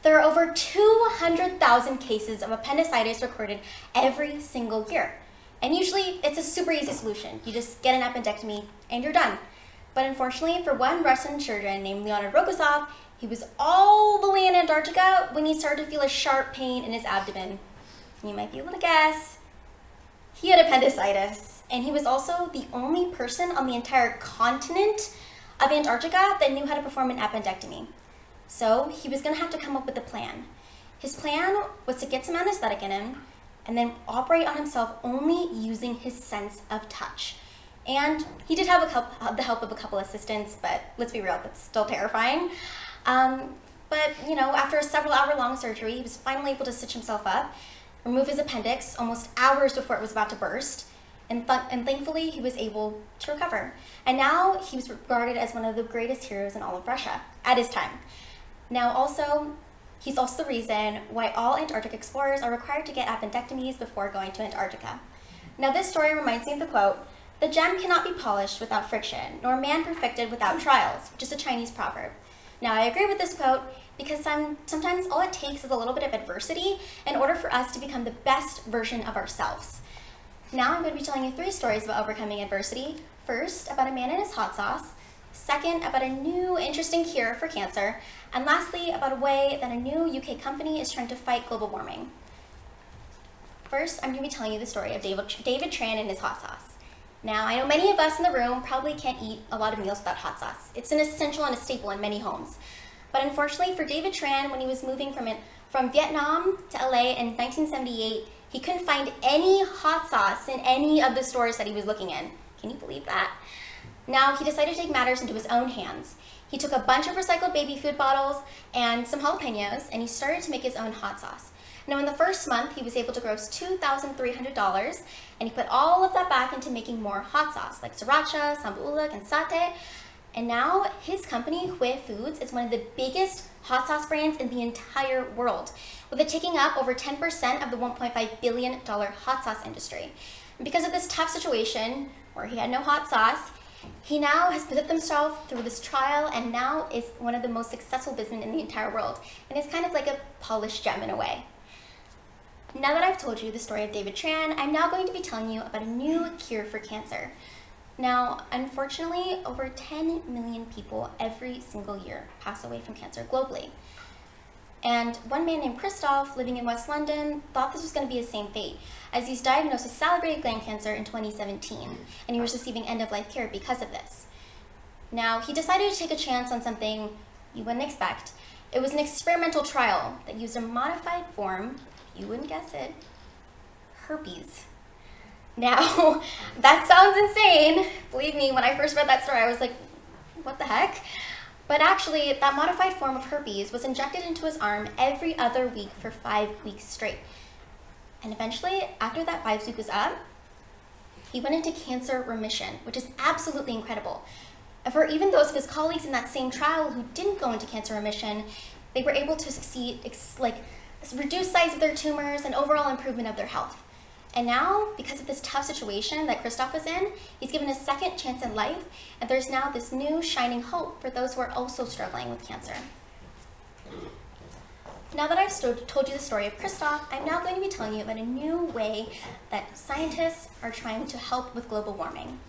There are over 200,000 cases of appendicitis recorded every single year. And usually it's a super easy solution. You just get an appendectomy and you're done. But unfortunately for one Russian surgeon named Leonid Rogozov, he was all the way in Antarctica when he started to feel a sharp pain in his abdomen. You might be able to guess. He had appendicitis, and he was also the only person on the entire continent of Antarctica that knew how to perform an appendectomy. So he was going to have to come up with a plan. His plan was to get some anesthetic in him and then operate on himself only using his sense of touch. And he did have the help of a couple assistants, but let's be real, that's still terrifying. But you know, after a several hour-long surgery, he was finally able to stitch himself up, remove his appendix almost hours before it was about to burst, and thankfully he was able to recover. And now he was regarded as one of the greatest heroes in all of Russia at his time. Now he's also the reason why all Antarctic explorers are required to get appendectomies before going to Antarctica. Now this story reminds me of the quote, "The gem cannot be polished without friction, nor man perfected without trials," which is a Chinese proverb. Now I agree with this quote because sometimes all it takes is a little bit of adversity in order for us to become the best version of ourselves. Now I'm going to be telling you 3 stories about overcoming adversity. First, about a man and his hot sauce. Second, about a new interesting cure for cancer. And lastly, about a way that a new UK company is trying to fight global warming. First, I'm going to be telling you the story of David Tran and his hot sauce. Now, I know many of us in the room probably can't eat a lot of meals without hot sauce. It's an essential and a staple in many homes. But unfortunately for David Tran, when he was moving from Vietnam to LA in 1978, he couldn't find any hot sauce in any of the stores that he was looking in. Can you believe that? Now, he decided to take matters into his own hands. He took a bunch of recycled baby food bottles and some jalapenos, and he started to make his own hot sauce. Now, in the first month, he was able to gross $2,300, and he put all of that back into making more hot sauce, like sriracha, sambaulak, and satay. And now, his company, Hui Foods, is one of the biggest hot sauce brands in the entire world, with it taking up over 10% of the $1.5 billion hot sauce industry. And because of this tough situation, where he had no hot sauce, he now has put himself through this trial and now is one of the most successful businessmen in the entire world. And it's kind of like a polished gem in a way. Now that I've told you the story of David Tran, I'm now going to be telling you about a new cure for cancer. Now, unfortunately, over 10 million people every single year pass away from cancer globally. And one man named Christoph, living in West London, thought this was going to be his same fate, as he's diagnosed with salivary gland cancer in 2017, and he was receiving end-of-life care because of this. Now, he decided to take a chance on something you wouldn't expect. It was an experimental trial that used a modified form, you wouldn't guess it, herpes. Now, that sounds insane. Believe me, when I first read that story, I was like, what the heck? But actually, that modified form of herpes was injected into his arm every other week for 5 weeks straight. And eventually, after that 5 weeks was up, he went into cancer remission, which is absolutely incredible. And for even those of his colleagues in that same trial who didn't go into cancer remission, they were able to succeed, reduce size of their tumors and overall improvement of their health. And now, because of this tough situation that Christoph was in, he's given a second chance in life, and there's now this new shining hope for those who are also struggling with cancer. Now that I've told you the story of Christoph, I'm now going to be telling you about a new way that scientists are trying to help with global warming.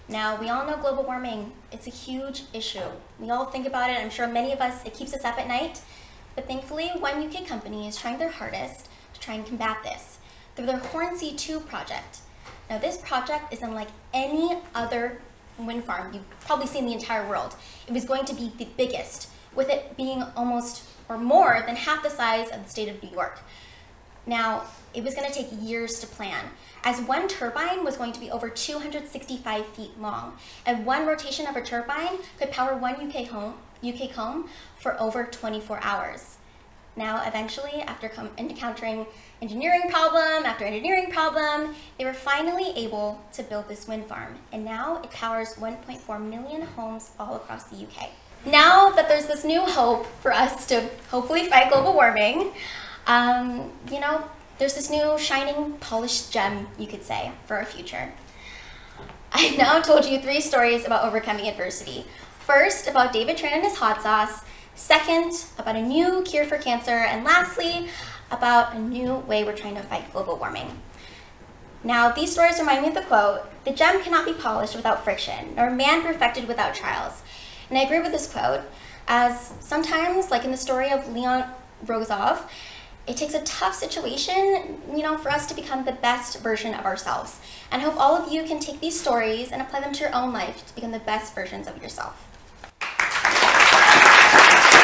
Now, we all know global warming, it's a huge issue. We all think about it, I'm sure many of us, it keeps us up at night. But thankfully, one UK company is trying their hardest to try and combat this through their Hornsea 2 project. Now, this project is unlike any other wind farm you've probably seen in the entire world. It was going to be the biggest, with it being almost or more than half the size of the state of New York. Now, it was going to take years to plan, as one turbine was going to be over 265 feet long, and one rotation of a turbine could power one UK home for over 24 hours. Now, eventually, after encountering engineering problem after engineering problem, they were finally able to build this wind farm, and now it powers 1.4 million homes all across the UK. Now that there's this new hope for us to hopefully fight global warming, you know, there's this new shining, polished gem, you could say, for our future. I've now told you 3 stories about overcoming adversity. First, about David Tran and his hot sauce. Second, about a new cure for cancer. And lastly, about a new way we're trying to fight global warming. Now, these stories remind me of the quote, "The gem cannot be polished without friction, nor man perfected without trials." And I agree with this quote, as sometimes, like in the story of Leon Rogozov, it takes a tough situation, for us to become the best version of ourselves. And I hope all of you can take these stories and apply them to your own life to become the best versions of yourself.